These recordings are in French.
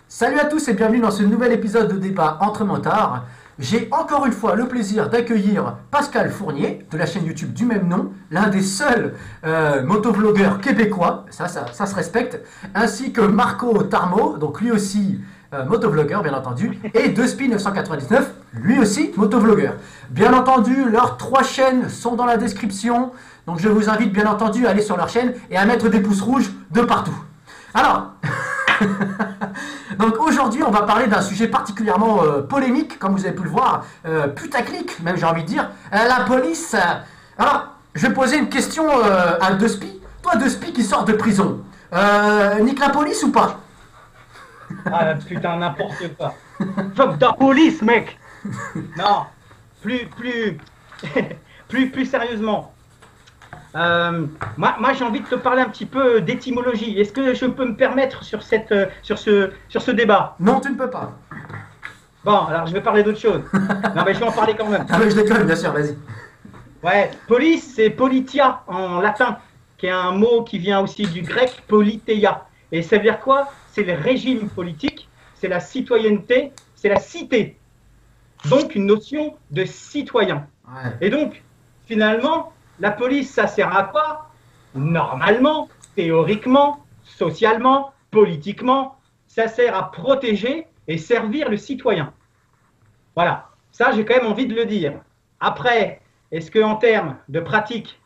Salut à tous et bienvenue dans ce nouvel épisode de débat entre motards. J'ai encore une fois le plaisir d'accueillir Pascal Fournier de la chaîne YouTube du même nom, l'un des seuls motovlogueurs québécois, ça se respecte, ainsi que Marco Tarmo, donc lui aussi motovlogueur bien entendu, et Despy999, lui aussi motovlogueur. Bien entendu, leurs 3 chaînes sont dans la description, donc je vous invite bien entendu à aller sur leur chaîne et à mettre des pouces rouges de partout. Alors, donc aujourd'hui on va parler d'un sujet particulièrement polémique, comme vous avez pu le voir, putaclic même j'ai envie de dire, la police. Alors, je vais poser une question à Despy. Toi Despy qui sort de prison, nique la police ou pas? Ah putain, n'importe quoi. Fuck the police, mec. Non, plus, plus sérieusement. Moi j'ai envie de te parler un petit peu d'étymologie. Est-ce que je peux me permettre sur ce débat? Non, tu ne peux pas. Bon, alors je vais parler d'autre chose. Non, mais je vais en parler quand même. Ah mais je déconne, bien sûr, vas-y. Ouais, police, c'est politia en latin, qui est un mot qui vient aussi du grec politeia. Et ça veut dire quoi? C'est le régime politique, c'est la citoyenneté, c'est la cité. Donc une notion de citoyen. Ouais. Et donc, finalement, la police, ça sert à quoi? Normalement, théoriquement, socialement, politiquement, ça sert à protéger et servir le citoyen. Voilà, ça j'ai quand même envie de le dire. Après, est-ce qu'en termes de pratique,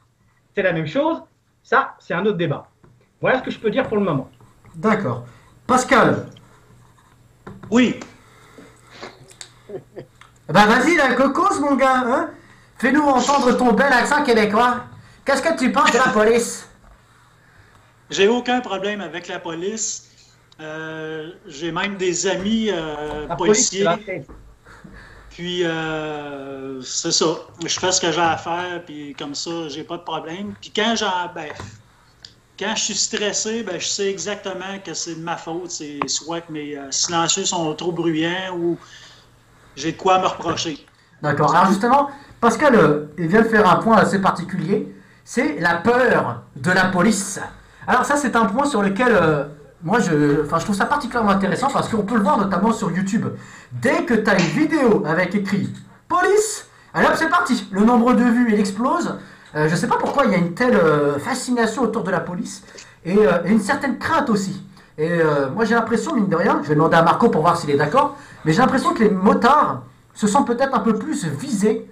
c'est la même chose? Ça, c'est un autre débat. Voilà ce que je peux dire pour le moment. D'accord. Pascal. Oui, Bah vas-y, la cocos mon gars, hein. Fais-nous entendre ton bel accent québécois. Qu'est-ce que tu penses de la police? j'ai aucun problème avec la police. J'ai même des amis La police, c'est policiers. la tête. Puis, c'est ça. Je fais ce que j'ai à faire, puis comme ça, j'ai pas de problème. Puis quand je suis stressé, ben, je sais exactement que c'est de ma faute. C'est soit que mes silencieux sont trop bruyants ou j'ai de quoi me reprocher. D'accord. Alors justement, Pascal, il vient de faire un point assez particulier. C'est la peur de la police. Alors ça, c'est un point sur lequel moi, je trouve ça particulièrement intéressant parce qu'on peut le voir notamment sur YouTube. Dès que tu as une vidéo avec écrit police, alors c'est parti. Le nombre de vues, il explose. Je sais pas pourquoi il y a une telle fascination autour de la police et une certaine crainte aussi. Et moi, j'ai l'impression, mine de rien, je vais demander à Marco pour voir s'il est d'accord, mais j'ai l'impression que les motards se sentent peut-être un peu plus visés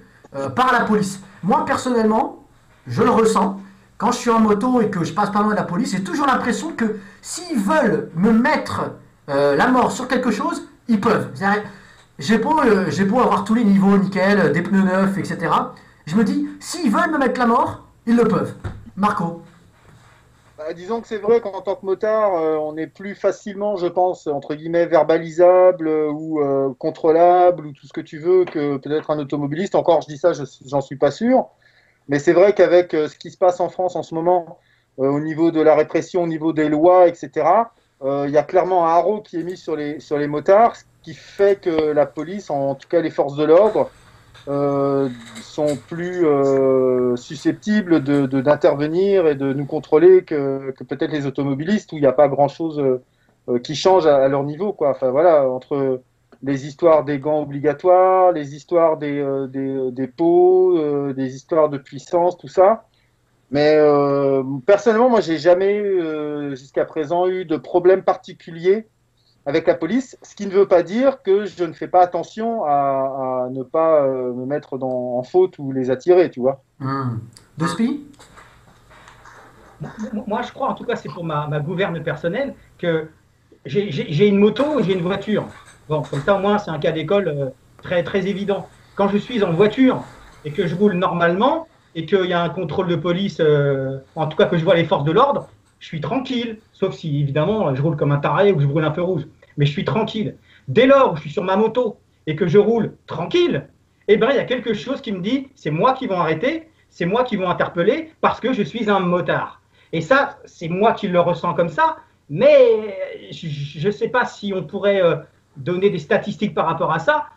par la police. Moi, personnellement, je le ressens. Quand je suis en moto et que je passe pas loin de la police, j'ai toujours l'impression que s'ils veulent me mettre la mort sur quelque chose, ils peuvent. J'ai beau avoir tous les niveaux nickel, des pneus neufs, etc. Je me dis, s'ils veulent me mettre la mort, ils le peuvent. Marco. Bah, disons que c'est vrai qu'en tant que motard, on est plus facilement, je pense, entre guillemets, verbalisable ou contrôlable ou tout ce que tu veux que peut-être un automobiliste. Encore, je dis ça, j'en suis pas sûr. Mais c'est vrai qu'avec ce qui se passe en France en ce moment, au niveau de la répression, au niveau des lois, etc., il y a clairement un haro qui est mis sur les motards, ce qui fait que la police, en tout cas les forces de l'ordre, sont plus susceptibles d'intervenir et de nous contrôler que peut-être les automobilistes où il n'y a pas grand-chose qui change à leur niveau, quoi. Enfin voilà, entre les histoires des gants obligatoires, les histoires des pots, des histoires de puissance, tout ça. Mais personnellement, moi, j'ai jamais jusqu'à présent eu de problème particulier avec la police, ce qui ne veut pas dire que je ne fais pas attention à ne pas me mettre en faute ou les attirer, tu vois. Despy. Moi, je crois, en tout cas, c'est pour ma gouverne personnelle, que j'ai une moto et j'ai une voiture. Bon, comme ça, au moins, c'est un cas d'école très, très évident. Quand je suis en voiture et que je roule normalement et qu'il y a un contrôle de police, en tout cas que je vois les forces de l'ordre, je suis tranquille. Sauf si, évidemment, je roule comme un taré ou que je roule un peu rouge. Mais je suis tranquille. Dès lors où je suis sur ma moto et que je roule tranquille, eh ben, il y a quelque chose qui me dit, c'est moi qui vont arrêter, c'est moi qui vont interpeller parce que je suis un motard. Et ça, c'est moi qui le ressens comme ça, mais je ne sais pas si on pourrait donner des statistiques par rapport à ça.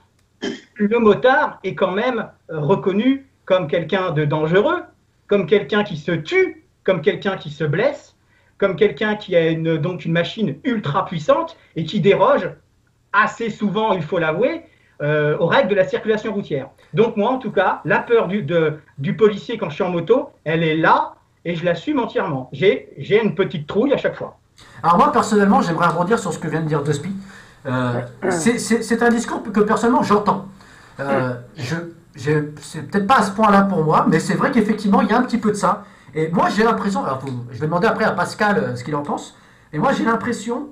Le motard est quand même reconnu comme quelqu'un de dangereux, comme quelqu'un qui se tue, comme quelqu'un qui se blesse. comme quelqu'un qui a donc une machine ultra puissante et qui déroge assez souvent, il faut l'avouer, aux règles de la circulation routière. Donc moi, en tout cas, la peur du policier quand je suis en moto, elle est là et je l'assume entièrement. J'ai une petite trouille à chaque fois. Alors moi, personnellement, j'aimerais rebondir sur ce que vient de dire Duspi. C'est un discours que personnellement j'entends. C'est peut-être pas à ce point-là pour moi, mais c'est vrai qu'effectivement, il y a un petit peu de ça. Et moi, j'ai l'impression, alors je vais demander après à Pascal ce qu'il en pense, et moi, j'ai l'impression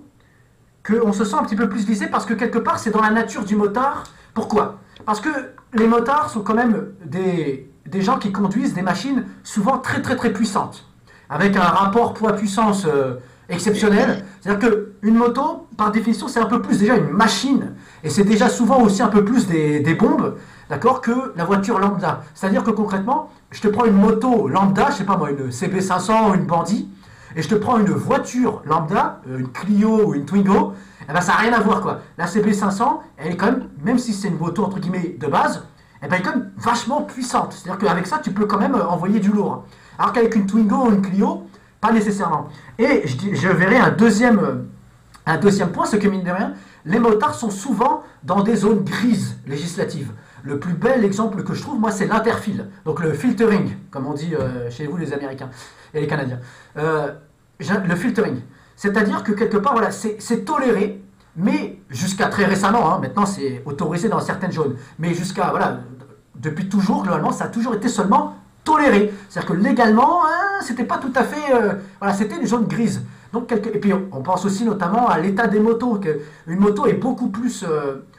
qu'on se sent un petit peu plus visé parce que quelque part, c'est dans la nature du motard. Pourquoi? Parce que les motards sont quand même des gens qui conduisent des machines souvent très très très puissantes, avec un rapport poids-puissance exceptionnel. C'est-à-dire qu'une moto, par définition, c'est un peu plus déjà une machine, et c'est déjà souvent aussi un peu plus des bombes, d'accord, que la voiture lambda. C'est-à-dire que concrètement, je te prends une moto lambda, je sais pas moi, une CB500 ou une Bandit, et je te prends une voiture lambda, une Clio ou une Twingo, eh ben ça n'a rien à voir quoi. La CB500, elle est quand même si c'est une moto entre guillemets de base, eh ben elle est quand même vachement puissante. C'est-à-dire qu'avec ça, tu peux quand même envoyer du lourd. Alors qu'avec une Twingo ou une Clio, pas nécessairement. Et je verrai un deuxième point, c'est que mine de rien, les motards sont souvent dans des zones grises législatives. Le plus bel exemple que je trouve, moi, c'est l'interfile. Donc le filtering, comme on dit chez vous les Américains et les Canadiens. Le filtering. C'est-à-dire que quelque part, voilà, c'est toléré, mais jusqu'à très récemment, hein, maintenant c'est autorisé dans certaines zones, mais jusqu'à, voilà, depuis toujours, globalement, ça a toujours été seulement toléré. C'est-à-dire que légalement, hein, c'était pas tout à fait... voilà, c'était des zones grises. Donc, et puis on pense aussi notamment à l'état des motos, qu'une moto est beaucoup plus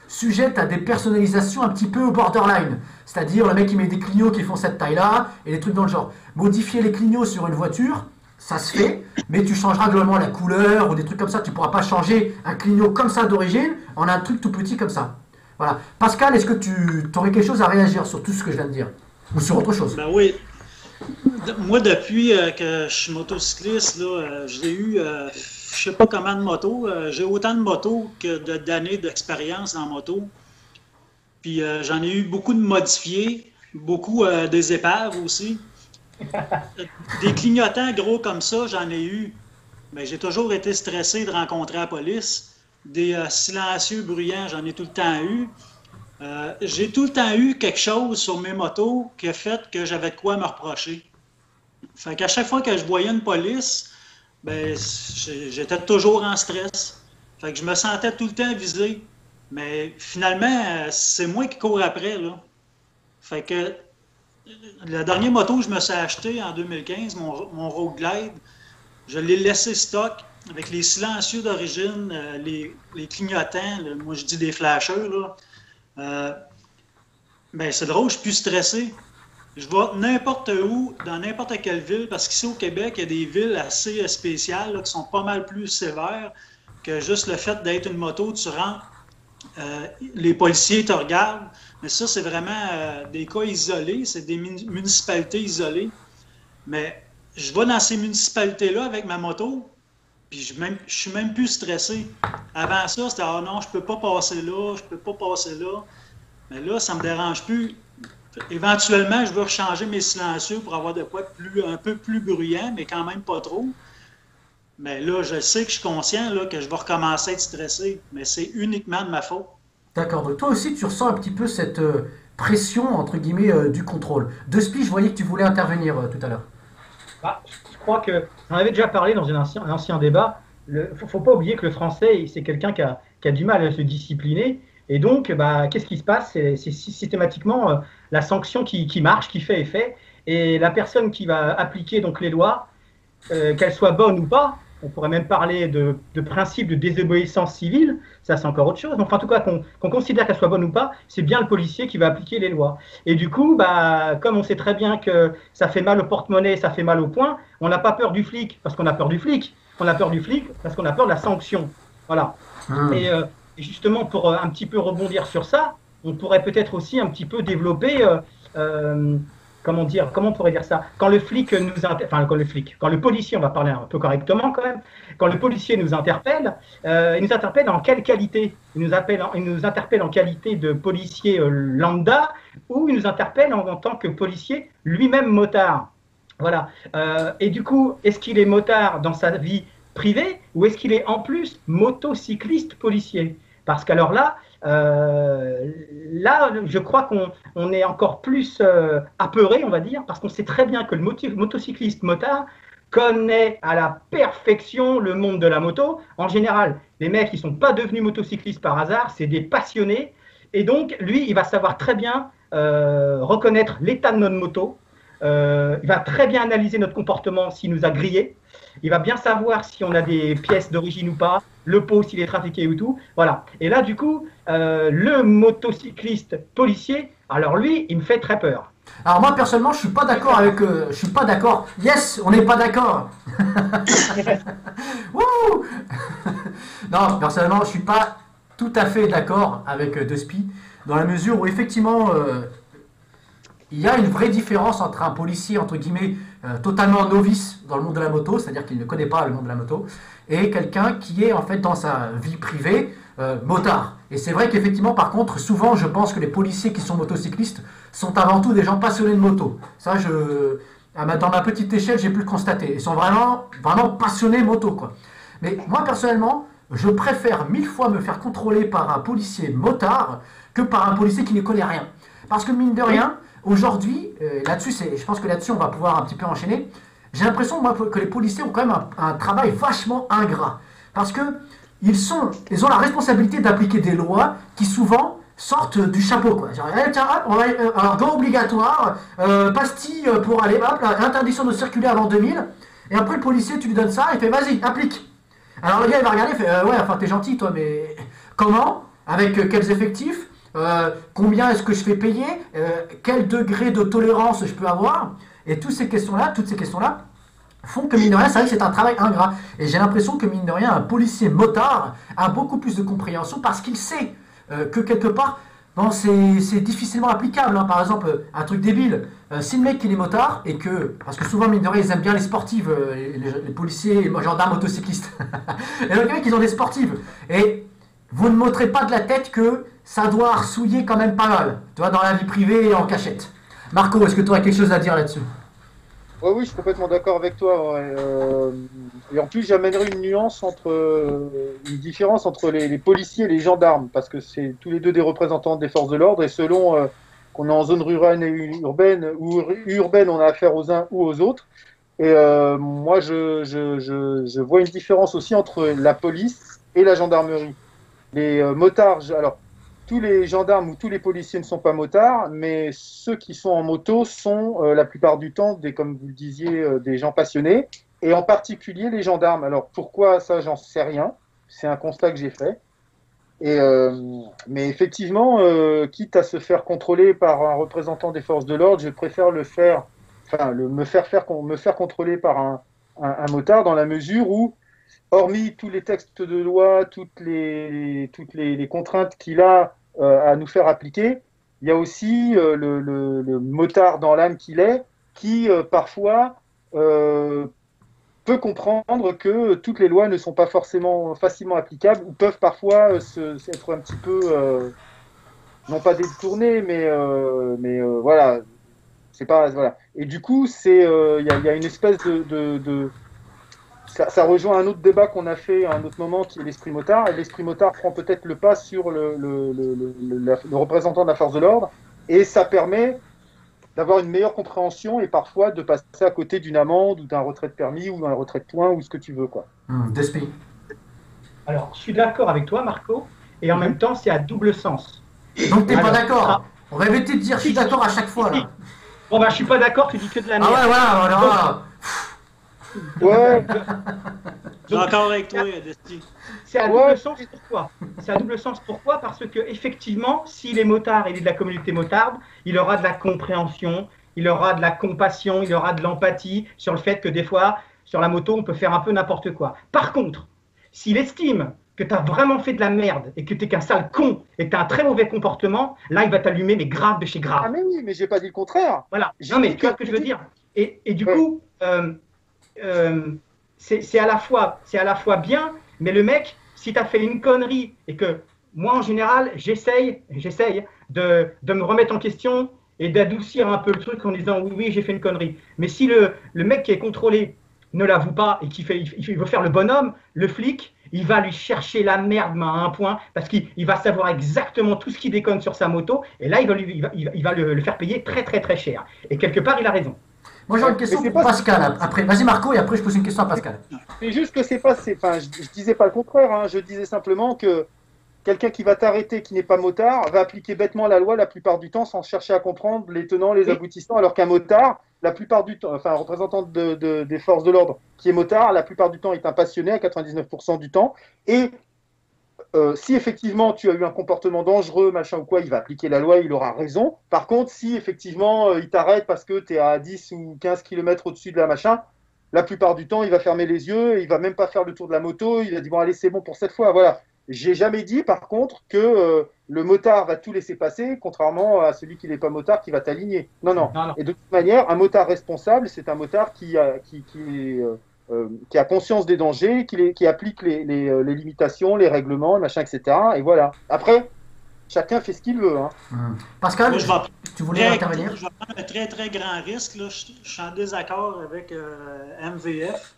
sujette à des personnalisations un petit peu borderline. C'est-à-dire le mec qui met des clignots qui font cette taille-là, et des trucs dans le genre. Modifier les clignots sur une voiture, ça se fait, mais tu changeras globalement la couleur ou des trucs comme ça. Tu ne pourras pas changer un clignot comme ça d'origine en un truc tout petit comme ça. Voilà. Pascal, est-ce que tu aurais quelque chose à réagir sur tout ce que je viens de dire? Ou sur autre chose? Ben oui. Moi, depuis que je suis motocycliste, là, j'ai eu, je sais pas comment de motos. J'ai autant de motos que d'années d'expérience en moto. Puis j'en ai eu beaucoup de modifiés, beaucoup des épaves aussi. Des clignotants gros comme ça, j'en ai eu. Mais j'ai toujours été stressé de rencontrer la police. Des silencieux bruyants, j'en ai tout le temps eu. J'ai tout le temps eu quelque chose sur mes motos qui a fait que j'avais de quoi me reprocher. Fait qu'à chaque fois que je voyais une police, ben, j'étais toujours en stress. Fait que je me sentais tout le temps visé. Mais finalement, c'est moi qui cours après, là. Fait que la dernière moto que je me suis acheté en 2015, mon Road Glide, je l'ai laissé stock avec les silencieux d'origine, les clignotants, là, moi je dis des flashers, là. Ben, c'est drôle, je suis plus stressé. Je vais n'importe où, dans n'importe quelle ville, parce qu'ici au Québec, il y a des villes assez spéciales là, qui sont pas mal plus sévères que juste le fait d'être une moto, tu rentres, les policiers te regardent. Mais ça, c'est vraiment des cas isolés, c'est des municipalités isolées. Mais je vais dans ces municipalités-là avec ma moto, puis je suis même plus stressé. Avant ça, c'était « Ah non, je peux pas passer là, je peux pas passer là ». Mais là, ça me dérange plus. Éventuellement, je veux changer mes silencieux pour avoir de quoi un peu plus bruyant, mais quand même pas trop. Mais là, je sais que je suis conscient là, que je vais recommencer à être stressé, mais c'est uniquement de ma faute. D'accord, donc toi aussi tu ressens un petit peu cette pression, entre guillemets, du contrôle. Duspi, je voyais que tu voulais intervenir tout à l'heure. Bah, je crois que j'en avais déjà parlé dans un ancien débat. Il ne faut pas oublier que le français, c'est quelqu'un qui a du mal à se discipliner. Et donc, bah, qu'est-ce qui se passe? C'est systématiquement la sanction qui marche, qui fait effet. Et la personne qui va appliquer donc, les lois, qu'elles soient bonnes ou pas, on pourrait même parler de principe de désobéissance civile, ça c'est encore autre chose. Enfin, en tout cas, qu'on considère qu'elle soit bonne ou pas, c'est bien le policier qui va appliquer les lois. Et du coup, bah, comme on sait très bien que ça fait mal au porte-monnaie, ça fait mal au poing, on n'a pas peur du flic parce qu'on a peur du flic. On a peur du flic parce qu'on a peur de la sanction. Voilà. Et justement, pour un petit peu rebondir sur ça, on pourrait peut-être aussi un petit peu développer... comment on pourrait dire ça? Quand le flic quand le policier, on va parler un peu correctement quand même, quand le policier nous interpelle en quelle qualité? Il nous interpelle en qualité de policier lambda ou il nous interpelle en tant que policier lui-même motard? Voilà. Et du coup, est-ce qu'il est motard dans sa vie privée ou est-ce qu'il est en plus motocycliste policier? Parce qu'alors là, je crois qu'on est encore plus apeuré, on va dire, parce qu'on sait très bien que le motocycliste motard connaît à la perfection le monde de la moto. En général, les mecs qui ne sont pas devenus motocyclistes par hasard, c'est des passionnés. Et donc, lui, il va savoir très bien reconnaître l'état de notre moto. Il va très bien analyser notre comportement s'il nous a grillé. Il va bien savoir si on a des pièces d'origine ou pas, le pot s'il est trafiqué ou tout. Voilà. Et là, du coup, le motocycliste policier, alors lui, il me fait très peur. Alors moi personnellement, je suis pas d'accord avec. Je suis pas d'accord. Yes, on n'est pas d'accord. Wouh. Non, personnellement, je suis pas tout à fait d'accord avec Despy, dans la mesure où effectivement, il y a une vraie différence entre un policier entre guillemets totalement novice dans le monde de la moto, c'est-à-dire qu'il ne connaît pas le monde de la moto, et quelqu'un qui est en fait dans sa vie privée motard. Et c'est vrai qu'effectivement, par contre, souvent, je pense que les policiers qui sont motocyclistes sont avant tout des gens passionnés de moto. Ça, dans ma petite échelle, j'ai pu le constater. Ils sont vraiment, vraiment passionnés moto, quoi. Mais moi, personnellement, je préfère 1000 fois me faire contrôler par un policier motard que par un policier qui ne connaît rien. Parce que mine de rien, aujourd'hui, là-dessus, je pense que là-dessus, on va pouvoir un petit peu enchaîner. J'ai l'impression, moi, que les policiers ont quand même un travail vachement ingrat. Parce que ils ont la responsabilité d'appliquer des lois qui souvent sortent du chapeau, quoi. Genre, tiens, hop, alors, gants obligatoires, pastilles pour aller, hop, interdiction de circuler avant 2000. Et après, le policier, tu lui donnes ça, il fait, vas-y, applique. Alors, le gars, il va regarder, il fait, ouais, enfin, t'es gentil, toi, mais comment? Avec quels effectifs? Combien est-ce que je fais payer? Quel degré de tolérance je peux avoir? Et toutes ces questions-là, font que mine de rien, c'est vrai que c'est un travail ingrat. Et j'ai l'impression que mine de rien, un policier motard a beaucoup plus de compréhension parce qu'il sait que quelque part, bon, c'est difficilement applicable. Hein. Par exemple, un truc débile, si le mec il est motard et que, parce que souvent mine de rien, ils aiment bien les sportives, les policiers, les gendarmes motocyclistes. Et donc les mecs, ils ont des sportives. Et vous ne montrez pas de la tête que ça doit ressouiller quand même pas mal, tu vois, dans la vie privée et en cachette. Marco, est-ce que tu aurais quelque chose à dire là-dessus? Ouais, oui, je suis complètement d'accord avec toi. Ouais. Et en plus, j'amènerai une nuance une différence entre les policiers et les gendarmes, parce que c'est tous les deux des représentants des forces de l'ordre, et selon qu'on est en zone rurale et urbaine, ou urbaine, on a affaire aux uns ou aux autres. Et moi, je vois une différence aussi entre la police et la gendarmerie. Les motards, alors tous les gendarmes ou tous les policiers ne sont pas motards, mais ceux qui sont en moto sont la plupart du temps, comme vous le disiez, des gens passionnés, et en particulier les gendarmes. Alors pourquoi ça, j'en sais rien. C'est un constat que j'ai fait. Et, mais effectivement, quitte à se faire contrôler par un représentant des forces de l'ordre, je préfère me faire contrôler par un motard dans la mesure où, hormis tous les textes de loi, toutes les contraintes qu'il a à nous faire appliquer, il y a aussi le motard dans l'âme qu'il est, qui parfois peut comprendre que toutes les lois ne sont pas forcément facilement applicables ou peuvent parfois être un petit peu, non pas détournées, mais voilà. C'est pas, voilà. Et du coup, il y a une espèce ça rejoint un autre débat qu'on a fait à un autre moment qui est l'esprit motard. Et l'esprit motard prend peut-être le pas sur le représentant de la force de l'ordre. Et ça permet d'avoir une meilleure compréhension et parfois de passer à côté d'une amende ou d'un retrait de permis ou d'un retrait de points ou ce que tu veux, quoi. Despy. Alors, je suis d'accord avec toi, Marco, et en même temps, c'est à double sens. Donc, t'es pas d'accord? On va éviter de dire je suis d'accord à chaque fois, là. Bon, bah, je suis pas d'accord, tu dis que de la merde. Ah ouais, voilà. Ouais. Je suis d'accord avec toi, Desti. C'est à double sens pourquoi? C'est à double sens pourquoi? Parce que effectivement, s'il est motard, il est de la communauté motarde, il aura de la compréhension, il aura de la compassion, il aura de l'empathie sur le fait que des fois, sur la moto, on peut faire un peu n'importe quoi. Par contre, s'il estime que tu as vraiment fait de la merde et que tu n'es qu'un sale con et que tu as un très mauvais comportement, là, il va t'allumer, mais grave de chez grave. Ah mais oui, mais j'ai pas dit le contraire. Voilà. Non, mais tu vois ce que je veux dire. Et du coup, c'est à la fois bien, mais le mec, si tu as fait une connerie et que moi, en général, j'essaye de me remettre en question et d'adoucir un peu le truc en disant oui, oui, j'ai fait une connerie. Mais si le mec qui est contrôlé ne l'avoue pas et il veut faire le bonhomme, le flic, il va lui chercher la merde à un point parce qu'il va savoir exactement tout ce qui déconne sur sa moto et là, il va le faire payer très, très, très cher. Et quelque part, il a raison. Moi j'ai une question pour Pascal. Après, vas-y Marco, et après je pose une question à Pascal. C'est juste que c'est pas. Enfin, je disais pas le contraire. Hein, je disais simplement que quelqu'un qui va t'arrêter, qui n'est pas motard, va appliquer bêtement la loi la plupart du temps sans chercher à comprendre les tenants, les aboutissants, alors qu'un motard, la plupart du temps, enfin un représentant des forces de l'ordre qui est motard, la plupart du temps est un passionné à 99% du temps. Et si effectivement tu as eu un comportement dangereux, machin ou quoi, il va appliquer la loi, il aura raison. Par contre, si effectivement il t'arrête parce que tu es à 10 ou 15 km au-dessus de la machin, la plupart du temps il va fermer les yeux, il va même pas faire le tour de la moto, il va dire bon allez c'est bon pour cette fois, voilà. J'ai jamais dit, par contre, que le motard va tout laisser passer, contrairement à celui qui n'est pas motard qui va t'aligner. Non, non. Et de toute manière, un motard responsable, c'est un motard qui a conscience des dangers, qui applique les limitations, les règlements, machin, etc. Et voilà. Après, chacun fait ce qu'il veut. Hein. Pascal, tu voulais intervenir? Je vais prendre un très, très grand risque. Là. Je suis en désaccord avec MVF.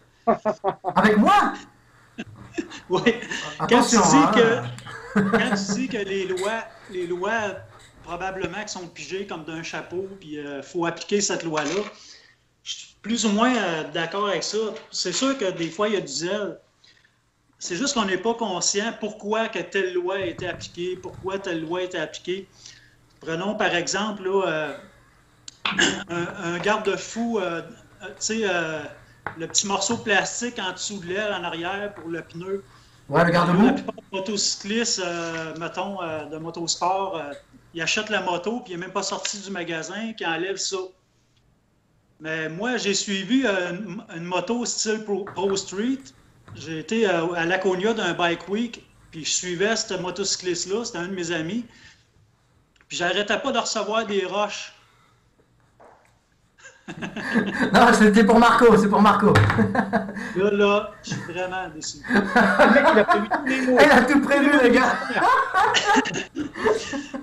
Avec moi? Oui. Attention, quand tu dis que les lois probablement qui sont pigées comme d'un chapeau, puis il faut appliquer cette loi-là, je suis plus ou moins d'accord avec ça. C'est sûr que des fois, il y a du zèle. C'est juste qu'on n'est pas conscient pourquoi que telle loi a été appliquée, pourquoi telle loi a été appliquée. Prenons par exemple là, un garde-fou, tu sais, le petit morceau de plastique en dessous de l'aile, en arrière, pour le pneu. Ouais, le garde-boue. La plupart des motocyclistes, mettons, de motosport, ils achètent la moto, puis il n'est même pas sorti du magasin, puis ils enlèvent ça. Mais moi, j'ai suivi une moto style Pro Street. J'ai été à Laconia d'un Bike Week, puis je suivais ce motocycliste-là, c'était un de mes amis. Puis j'arrêtais pas de recevoir des roches. Non, c'était pour Marco, c'est pour Marco. Là, je suis vraiment déçu. Le mec, il a prévu tous les mots. Il a tout prévu, les gars.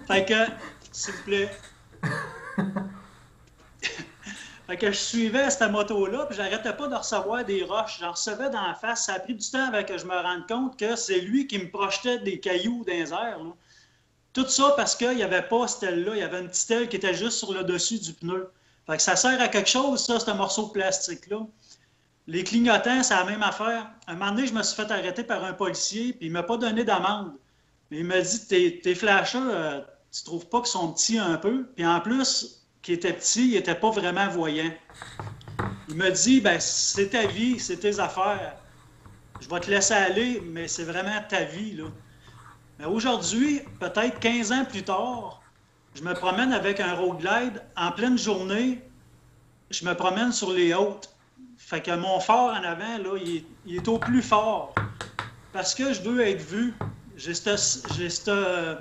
Fait que, s'il vous plaît. Fait que je suivais cette moto-là, puis j'arrêtais pas de recevoir des roches. J'en recevais d'en face. Ça a pris du temps avant que je me rende compte que c'est lui qui me projetait des cailloux dans les airs. Là. Tout ça parce qu'il n'y avait pas cette aile-là. Il y avait une petite aile qui était juste sur le dessus du pneu. Fait que ça sert à quelque chose, ça, ce morceau de plastique-là. Les clignotants, c'est la même affaire. Un moment donné, je me suis fait arrêter par un policier, puis il ne m'a pas donné d'amende. Mais il m'a dit, tes flashers, tu trouves pas qu'ils sont petits un peu? Puis en plus, qu'il était petit, il n'était pas vraiment voyant. Il m'a dit, ben, c'est ta vie, c'est tes affaires. Je vais te laisser aller, mais c'est vraiment ta vie, là. Mais aujourd'hui, peut-être 15 ans plus tard, je me promène avec un road glide. En pleine journée, je me promène sur les hautes. Fait que mon phare en avant, là, il est au plus fort. Parce que je veux être vu. J'ai ce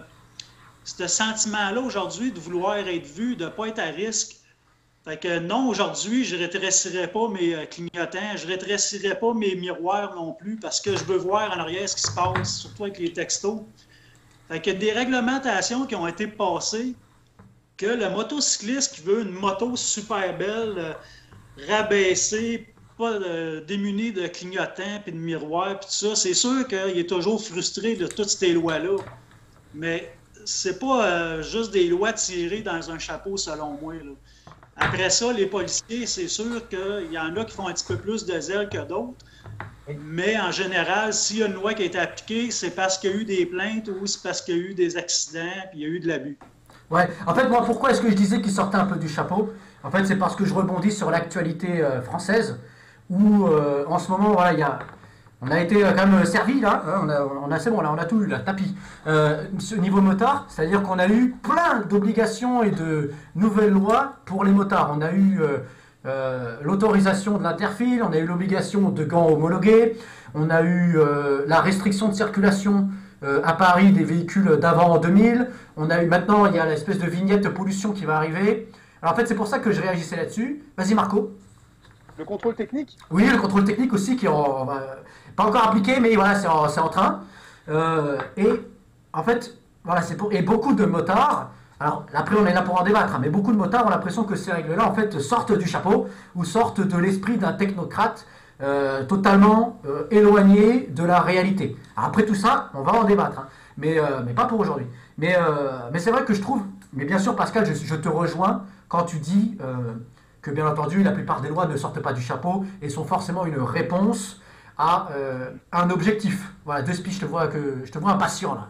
sentiment-là aujourd'hui de vouloir être vu, de ne pas être à risque. Fait que non, aujourd'hui, je ne rétrécirai pas mes clignotants, je ne rétrécirai pas mes miroirs non plus parce que je veux voir en arrière ce qui se passe, surtout avec les textos. Fait qu'il y a des réglementations qui ont été passées que le motocycliste qui veut une moto super belle, rabaissée, pas démunie de clignotants puis de miroirs puis tout ça, c'est sûr qu'il est toujours frustré de toutes ces lois-là. Mais c'est pas juste des lois tirées dans un chapeau, selon moi. Là. Après ça, les policiers, c'est sûr qu'il y en a qui font un petit peu plus de zèle que d'autres. Mais en général, s'il y a une loi qui a été appliquée, c'est parce qu'il y a eu des plaintes ou c'est parce qu'il y a eu des accidents puis il y a eu de l'abus. Ouais, en fait, moi, pourquoi est-ce que je disais qu'il sortait un peu du chapeau? En fait, c'est parce que je rebondis sur l'actualité française, où en ce moment, voilà, on a été quand même servi, là, hein, c'est bon, là, on a tout eu, là, tapis. Ce niveau motard, c'est-à-dire qu'on a eu plein d'obligations et de nouvelles lois pour les motards. On a eu l'autorisation de l'interfile, on a eu l'obligation de gants homologués, on a eu la restriction de circulation à Paris des véhicules d'avant en 2000. On a eu maintenant, il y a l'espèce de vignette pollution qui va arriver. Alors en fait, c'est pour ça que je réagissais là-dessus. Vas-y Marco. Le contrôle technique? Oui, le contrôle technique aussi, qui est pas encore appliqué, mais voilà, c'est en train. Et en fait, voilà, et beaucoup de motards Alors, après, on est là pour en débattre, hein, mais beaucoup de motards ont l'impression que ces règles-là, en fait, sortent du chapeau ou sortent de l'esprit d'un technocrate totalement éloigné de la réalité. Alors, après tout ça, on va en débattre, hein, mais pas pour aujourd'hui. Mais c'est vrai que je trouve, mais bien sûr, Pascal, je te rejoins quand tu dis que, bien entendu, la plupart des lois ne sortent pas du chapeau et sont forcément une réponse à un objectif. Voilà, De Spi, je te vois impatient là.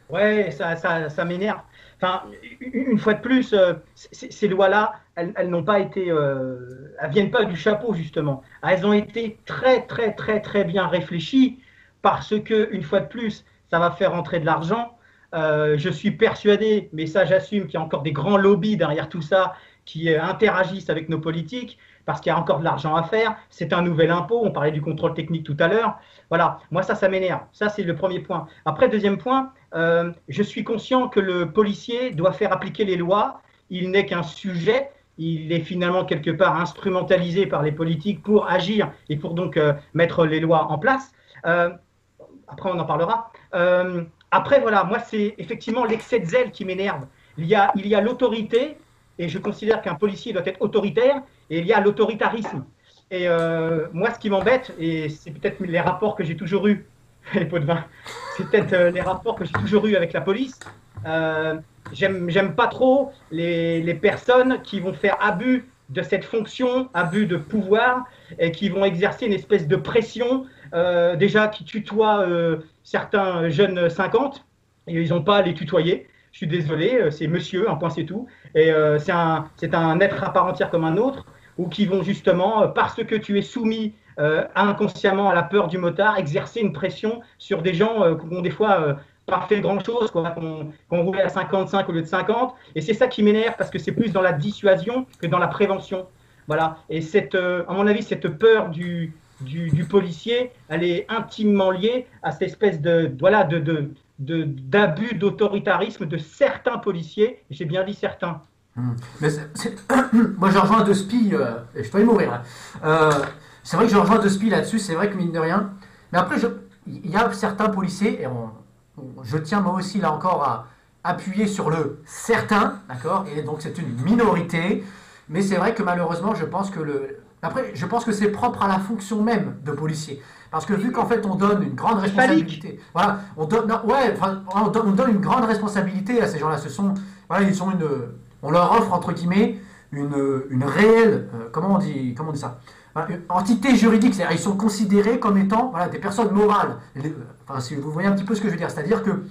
Ouais, ça m'énerve. Enfin, une fois de plus, ces lois-là, elles n'ont pas été, elles viennent pas du chapeau justement. Elles ont été très, très, très, très bien réfléchies parce que, une fois de plus, ça va faire entrer de l'argent. Je suis persuadé, mais ça j'assume qu'il y a encore des grands lobbies derrière tout ça qui interagissent avec nos politiques parce qu'il y a encore de l'argent à faire. C'est un nouvel impôt. On parlait du contrôle technique tout à l'heure. Voilà, moi ça m'énerve. Ça, c'est le premier point. Après, deuxième point, je suis conscient que le policier doit faire appliquer les lois. Il n'est qu'un sujet. Il est finalement quelque part instrumentalisé par les politiques pour agir et pour donc mettre les lois en place. Après, on en parlera. Après, voilà, moi, c'est effectivement l'excès de zèle qui m'énerve. Il y a l'autorité, et je considère qu'un policier doit être autoritaire, et il y a l'autoritarisme. Et moi, ce qui m'embête, et c'est peut-être les rapports que j'ai toujours eus, les pots de vin, c'est peut-être les rapports que j'ai toujours eus avec la police. J'aime pas trop les personnes qui vont faire abus de cette fonction, abus de pouvoir, et qui vont exercer une espèce de pression, déjà qui tutoient certains jeunes 50, et ils n'ont pas à les tutoyer. Je suis désolé, c'est monsieur, un point c'est tout. Et c'est un être à part entière comme un autre, ou qui vont justement, parce que tu es soumis inconsciemment à la peur du motard, exercer une pression sur des gens qui ont des fois pas fait grand-chose, qu'on roulait à 55 au lieu de 50. Et c'est ça qui m'énerve, parce que c'est plus dans la dissuasion que dans la prévention. Voilà. Et à mon avis, cette peur du policier, elle est intimement liée à cette espèce d'abus d'autoritarisme de certains policiers. J'ai bien dit certains. Mais moi, je rejoins De Spi, et je peux y mourir. Hein. C'est vrai que je rejoins De Spi là-dessus, c'est vrai que mine de rien. Mais après, il y a certains policiers, et je tiens moi aussi là encore à appuyer sur le certain, d'accord. Et donc c'est une minorité, mais c'est vrai que malheureusement, je pense que c'est propre à la fonction même de policier. Parce que vu qu'en fait on donne une grande responsabilité, voilà, on donne une grande responsabilité à ces gens-là. On leur offre entre guillemets une réelle, comment on dit ça, voilà, une entité juridique. C'est-à-dire ils sont considérés comme étant des personnes morales. Si vous voyez un petit peu ce que je veux dire, c'est-à-dire que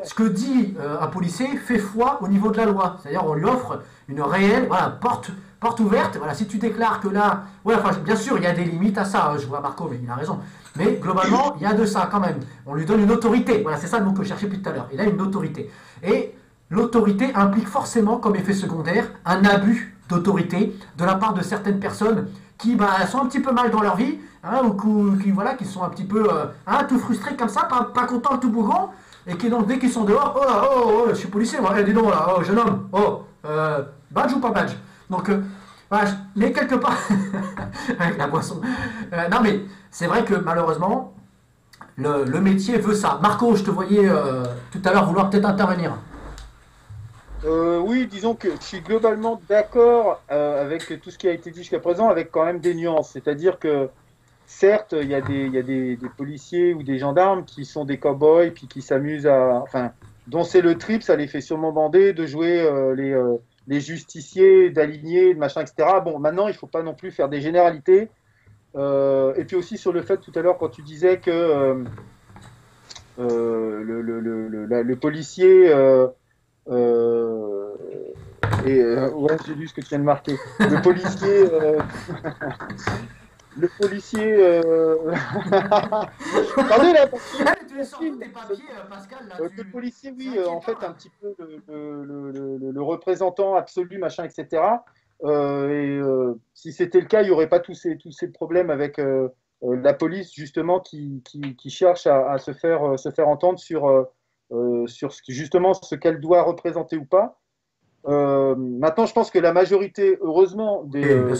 ce que dit un policier fait foi au niveau de la loi. C'est-à-dire on lui offre une réelle porte ouverte. Voilà, si tu déclares que là, bien sûr il y a des limites à ça. Je vois Marco, mais il a raison. Mais globalement, il y a de ça quand même. On lui donne une autorité. Voilà, c'est ça le mot que je cherchais depuis tout à l'heure. Il a une autorité. Et l'autorité implique forcément, comme effet secondaire, un abus d'autorité de la part de certaines personnes qui sont un petit peu mal dans leur vie, hein, ou qui sont un petit peu tout frustrés comme ça, pas contents tout bougon, et qui donc dès qu'ils sont dehors, je suis policier, moi, dis donc là, jeune homme, badge ou pas badge. Donc voilà, mais quelque part, avec la boisson. Non mais c'est vrai que malheureusement, le métier veut ça. Marco, je te voyais tout à l'heure vouloir peut-être intervenir. Oui, disons que je suis globalement d'accord avec tout ce qui a été dit jusqu'à présent, avec quand même des nuances. C'est-à-dire que, certes, il y a des policiers ou des gendarmes qui sont des cow-boys, puis qui s'amusent dont c'est le trip, ça les fait sûrement bander de jouer les justiciers, d'aligner, de machin, etc. Bon, maintenant, il ne faut pas non plus faire des généralités. Et puis aussi sur le fait, tout à l'heure, quand tu disais que le policier... ouais, j'ai lu ce que tu viens de marquer. Le policier. Le policier. Attendez là, Tu es sorti tes papiers, Pascal. Là, le policier, oui, en fait, un petit peu le représentant absolu, machin, etc. Si c'était le cas, il n'y aurait pas tous ces problèmes avec la police, justement, qui cherche à se faire entendre sur justement ce qu'elle doit représenter ou pas. Maintenant, je pense que la majorité, heureusement, des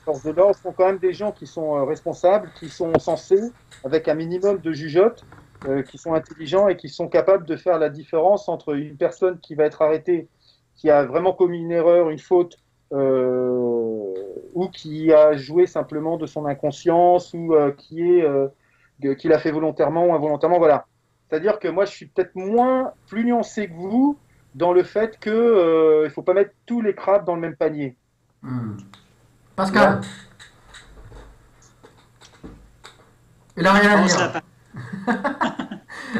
forces de l'ordre sont quand même des gens qui sont responsables, qui sont censés, avec un minimum de jugeote, qui sont intelligents et qui sont capables de faire la différence entre une personne qui va être arrêtée, qui a vraiment commis une erreur, une faute, ou qui a joué simplement de son inconscience, ou qui l'a fait volontairement ou involontairement. Voilà. C'est-à-dire que moi, je suis peut-être plus nuancé que vous dans le fait que il faut pas mettre tous les crabes dans le même panier. Pascal, il a rien à On se dire.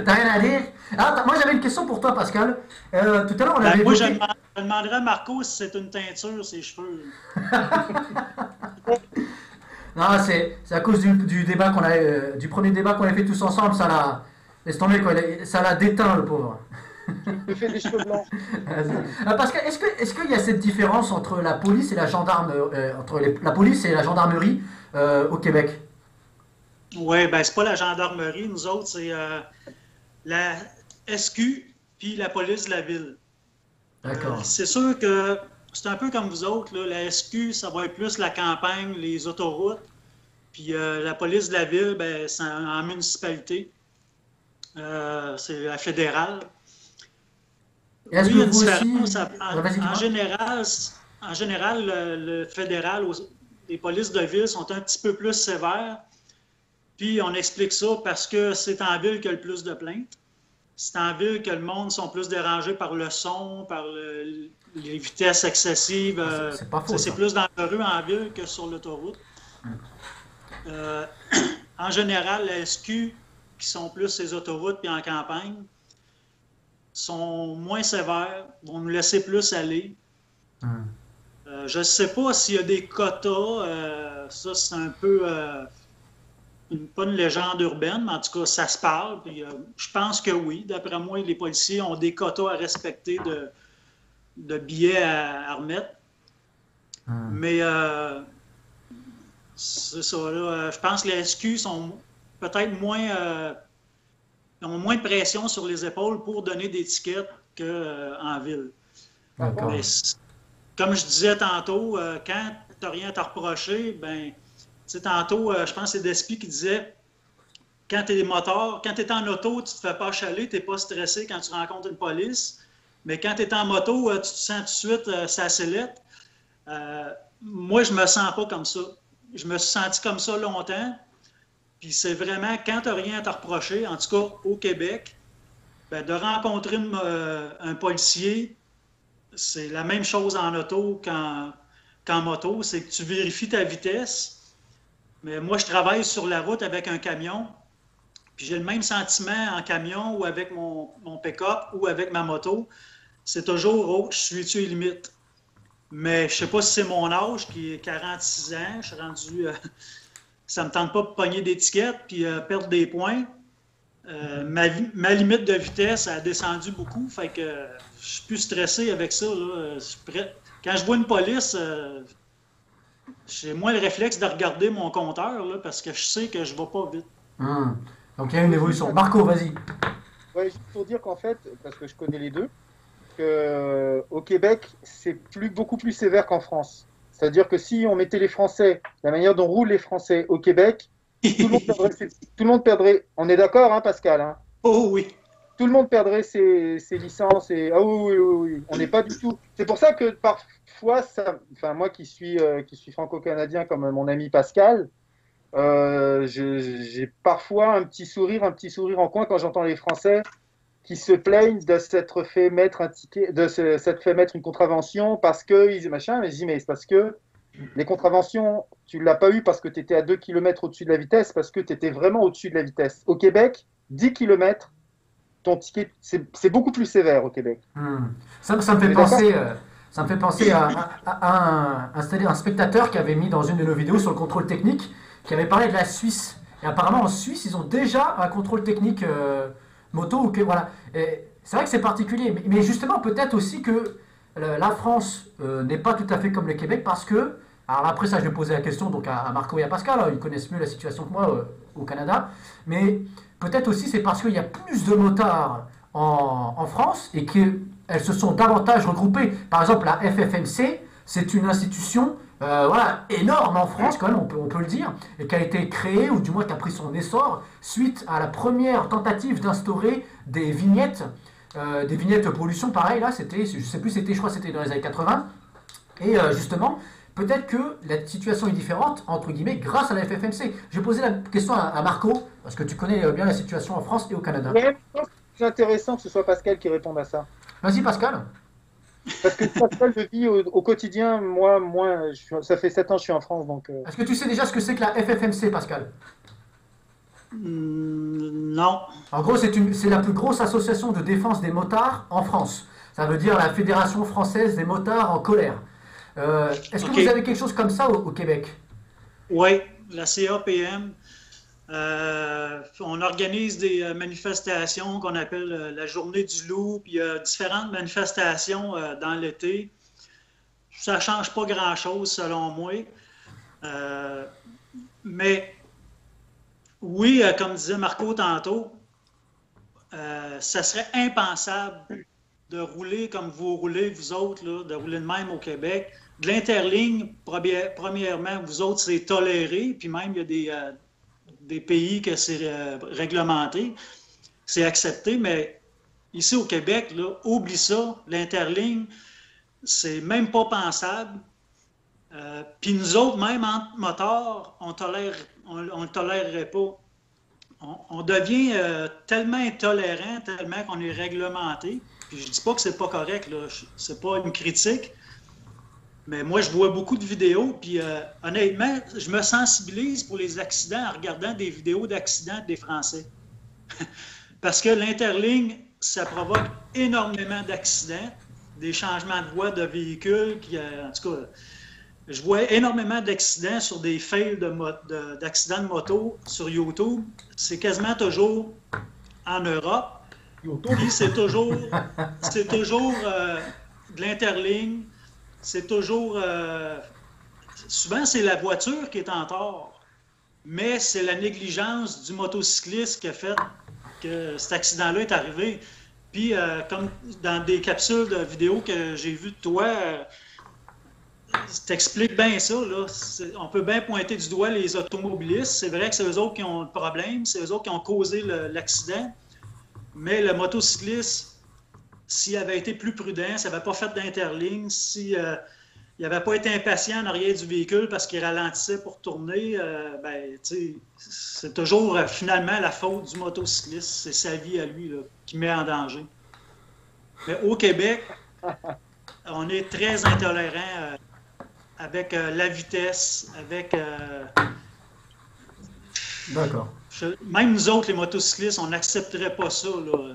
T'as rien à dire? Ah, moi j'avais une question pour toi, Pascal. Tout à l'heure, on avait moi, évoqué... je demanderais à Marco si c'est une teinture, ses cheveux. Non, c'est à cause du débat du premier débat qu'on a fait tous ensemble, ça l'a... Laisse tomber, quoi. Ça l'a déteint, le pauvre. Je fais des cheveux blancs. Pascal, est-ce qu'il y a cette différence entre la police et la la police et la gendarmerie au Québec? Oui, ben c'est pas la gendarmerie, nous autres, c'est la SQ puis la police de la ville. D'accord. C'est sûr que c'est un peu comme vous autres, là, la SQ, ça va être plus la campagne, les autoroutes, puis la police de la ville, ben, c'est en municipalité. C'est la fédérale. Est-ce Oui, que il y a une vous différence. aussi... En général, le fédéral, les polices de ville sont un petit peu plus sévères. Puis on explique ça parce que c'est en ville qu'il y a le plus de plaintes. C'est en ville que le monde sont plus dérangés par le son, par les vitesses excessives. C'est pas faux, C'est ça. plus dangereux en ville que sur l'autoroute. En général, la SQ, qui sont plus ces autoroutes puis en campagne, sont moins sévères, vont nous laisser plus aller. Je ne sais pas s'il y a des quotas. Ça, c'est un peu... pas une légende urbaine, mais en tout cas, ça se parle. Puis, je pense que oui. D'après moi, les policiers ont des quotas à respecter de billets à remettre. Mais c'est ça, là. Je pense que les SQ sont peut-être ont moins de pression sur les épaules pour donner des tickets qu'en ville. D'accord. Mais, comme je disais tantôt, quand tu n'as rien à te reprocher, ben, tu sais, tantôt, je pense que c'est Despi qui disait quand tu es moteur, quand tu es en auto, tu te fais pas chaler, tu n'es pas stressé quand tu rencontres une police. Mais quand tu es en moto, tu te sens tout de suite ça sellette. Moi, je me sens pas comme ça. Je me suis senti comme ça longtemps. Puis c'est vraiment quand tu n'as rien à te reprocher, en tout cas au Québec, ben, de rencontrer un policier, c'est la même chose en auto qu'en moto, c'est que tu vérifies ta vitesse. Mais moi, je travaille sur la route avec un camion, puis j'ai le même sentiment en camion ou avec mon pick-up ou avec ma moto. C'est toujours, oh, je suis-tu les limites? Mais je ne sais pas si c'est mon âge, qui est 46 ans, je suis rendu... ça ne me tente pas de pogner d'étiquettes puis perdre des points. Ma limite de vitesse a descendu beaucoup, fait que je suis plus stressé avec ça. Là. Quand je vois une police, j'ai moins le réflexe de regarder mon compteur là, parce que je sais que je ne vais pas vite. Donc il y a une évolution. Marco, vas-y. Oui, juste pour dire qu'en fait, parce que je connais les deux, qu'au Québec, c'est beaucoup plus sévère qu'en France. C'est-à-dire que si on mettait les Français, la manière dont roulent les Français au Québec, tout le monde perdrait. On est d'accord, hein, Pascal, hein? Oh oui. Tout le monde perdrait ses licences. Ah oui. On n'est pas du tout. C'est pour ça que parfois, moi qui suis franco-canadien comme mon ami Pascal, j'ai parfois un petit sourire en coin quand j'entends les Français qui se plaignent de s'être fait mettre un ticket, de s'être fait mettre une contravention parce que ils machin. Mais je dis mais c'est parce que les contraventions, tu l'as pas eu parce que tu étais à 2 km au-dessus de la vitesse, parce que tu étais vraiment au-dessus de la vitesse. Au Québec, 10 km, ton ticket, c'est beaucoup plus sévère au Québec. Ça me fait penser à un spectateur qui avait mis dans une de nos vidéos sur le contrôle technique, qui avait parlé de la Suisse. Et apparemment en Suisse, ils ont déjà un contrôle technique moto. Voilà. C'est vrai que c'est particulier, mais justement peut-être aussi que la France n'est pas tout à fait comme le Québec parce que, alors après ça je vais poser la question donc à Marco et à Pascal, ils connaissent mieux la situation que moi au Canada, mais peut-être aussi c'est parce qu'il y a plus de motards en France et qu'elles se sont davantage regroupées. Par exemple la FFMC, c'est une institution voilà, énorme en France quand même, on peut le dire, et qui a été créé, ou du moins qui a pris son essor, suite à la première tentative d'instaurer des vignettes pollution, pareil, là, c'était, je sais plus, je crois que c'était dans les années 80, et justement, peut-être que la situation est différente, entre guillemets, grâce à la FFMC. Je vais poser la question à Marco, parce que tu connais bien la situation en France et au Canada. Ouais, je pense que c'est intéressant que ce soit Pascal qui réponde à ça. Vas-y Pascal. Parce que Pascal le vit au quotidien. Moi ça fait 7 ans que je suis en France, donc. Est-ce que tu sais déjà ce que c'est que la FFMC, Pascal? Non. En gros, c'est la plus grosse association de défense des motards en France. Ça veut dire la Fédération française des motards en colère. Est-ce que vous avez quelque chose comme ça au Québec? Oui, la CAPM. On organise des manifestations qu'on appelle la Journée du loup, puis il y a différentes manifestations dans l'été. Ça ne change pas grand-chose selon moi. Mais oui, comme disait Marco tantôt, ça serait impensable de rouler comme vous roulez, vous autres, là, de rouler de même au Québec. De l'interligne, premièrement, vous autres, c'est toléré, puis même il y a des pays que c'est réglementé, c'est accepté, mais ici au Québec, là, oublie ça, l'interligne, c'est même pas pensable. Puis nous autres, même entre motards, on ne tolérerait pas. On devient tellement intolérant, tellement qu'on est réglementé. Puis je dis pas que c'est pas correct, là, c'est pas une critique, mais moi, je vois beaucoup de vidéos, puis honnêtement, je me sensibilise pour les accidents en regardant des vidéos d'accidents des Français. Parce que l'interligne, ça provoque énormément d'accidents, des changements de voie de véhicules. En tout cas, je vois énormément d'accidents sur des fails d'accidents de moto sur YouTube. C'est quasiment toujours en Europe. Puis c'est toujours de l'interligne. C'est toujours... souvent, c'est la voiture qui est en tort, mais c'est la négligence du motocycliste qui a fait que cet accident-là est arrivé. Puis, comme dans des capsules de vidéos que j'ai vues de toi, t'expliques bien ça, là. On peut bien pointer du doigt les automobilistes. C'est vrai que c'est eux autres qui ont le problème, c'est eux autres qui ont causé l'accident, mais le motocycliste... S'il avait été plus prudent, s'il n'avait pas fait d'interligne, s'il n'avait pas été impatient en arrière du véhicule parce qu'il ralentissait pour tourner, c'est toujours finalement la faute du motocycliste. C'est sa vie à lui là, qui met en danger. Mais au Québec, on est très intolérant avec la vitesse, avec... D'accord. Même nous autres, les motocyclistes, on n'accepterait pas ça, là.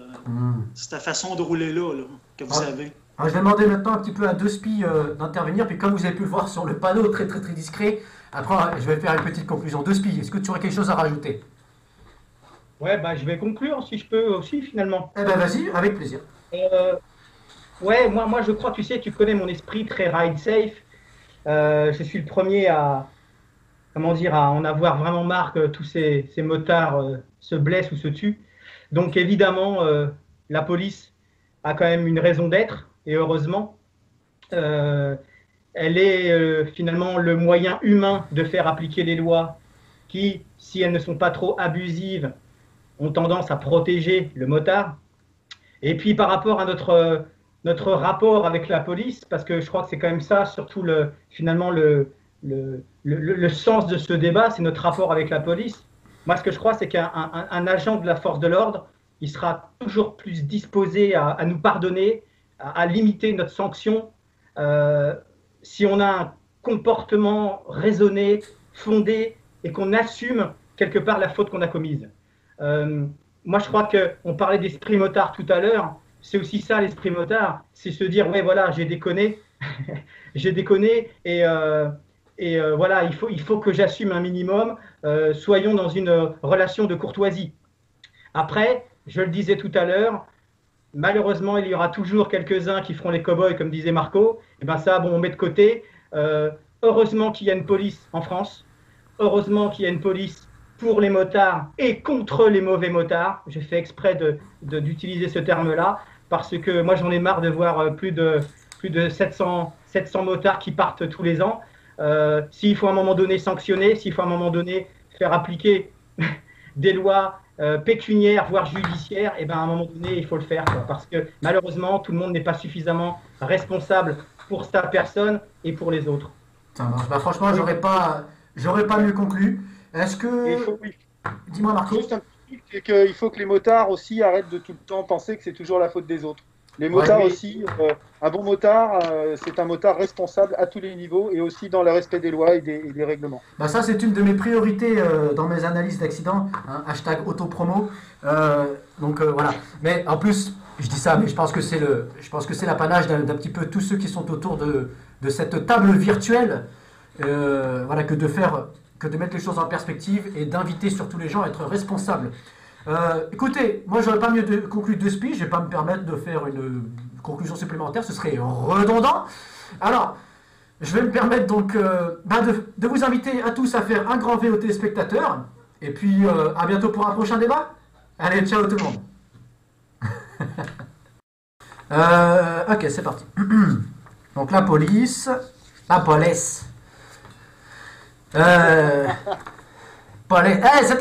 C'est ta façon de rouler là, que vous avez. Alors, je vais demander maintenant un petit peu à deux spies d'intervenir, puis comme vous avez pu le voir sur le panneau très très très discret, après je vais faire une petite conclusion. Deux spies, est-ce que tu aurais quelque chose à rajouter? Ouais, bah, je vais conclure si je peux aussi finalement. Eh ben vas-y, avec plaisir. Ouais, moi je crois, tu sais, tu connais mon esprit très ride safe. Je suis le premier à en avoir vraiment marre que tous ces motards se blessent ou se tuent. Donc évidemment, la police a quand même une raison d'être, et heureusement. Elle est finalement le moyen humain de faire appliquer les lois qui, si elles ne sont pas trop abusives, ont tendance à protéger le motard. Et puis par rapport à notre rapport avec la police, parce que je crois que c'est quand même ça, surtout finalement le sens de ce débat, c'est notre rapport avec la police. Moi, ce que je crois, c'est qu'un agent de la force de l'ordre, il sera toujours plus disposé à nous pardonner, à limiter notre sanction, si on a un comportement raisonné, fondé, et qu'on assume quelque part la faute qu'on a commise. Moi, je crois qu'on parlait d'esprit motard tout à l'heure. C'est aussi ça, l'esprit motard. C'est se dire, ouais, voilà, j'ai déconné. J'ai déconné et voilà, il faut que j'assume un minimum. Soyons dans une relation de courtoisie. Après, je le disais tout à l'heure, malheureusement, il y aura toujours quelques-uns qui feront les cow-boys, comme disait Marco. Et ben ça, bon, on met de côté. Heureusement qu'il y a une police en France. Heureusement qu'il y a une police pour les motards et contre les mauvais motards. J'ai fait exprès d'utiliser ce terme-là parce que moi, j'en ai marre de voir plus de 700 motards qui partent tous les ans. s'il faut à un moment donné sanctionner, s'il faut à un moment donné faire appliquer des lois pécuniaires, voire judiciaires, et ben à un moment donné, il faut le faire, quoi, parce que malheureusement, tout le monde n'est pas suffisamment responsable pour sa personne et pour les autres. Ça marche. Bah, franchement, j'aurais pas mieux conclu. Est-ce Et que. oui. Dis-moi, Marco. Juste un petit truc, c'est qu'il faut que les motards aussi arrêtent de tout le temps penser que c'est toujours la faute des autres. Les motards oui. aussi, un bon motard, c'est un motard responsable à tous les niveaux et aussi dans le respect des lois et des règlements. Bah, ça, c'est une de mes priorités dans mes analyses d'accidents. Hein, hashtag autopromo. Voilà. Mais en plus, je dis ça, mais je pense que c'est l'apanage d'un petit peu tous ceux qui sont autour de cette table virtuelle. Voilà, que de mettre les choses en perspective et d'inviter surtout les gens à être responsables. Écoutez, moi j'aurais pas mieux conclu de speech, je vais pas me permettre de faire une conclusion supplémentaire, ce serait redondant. Alors, je vais me permettre donc de vous inviter à tous à faire un grand V aux téléspectateurs, et puis à bientôt pour un prochain débat. Allez, ciao tout le monde. Ok, c'est parti. Donc la police. C'est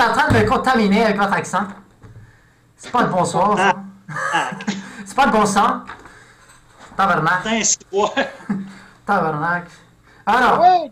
en train de me contaminer avec votre accent. C'est pas le bon soir, ça. C'est pas le bon sang. Tabarnak. Putain, c'est ouais. Tabarnak. Alors, Ouais,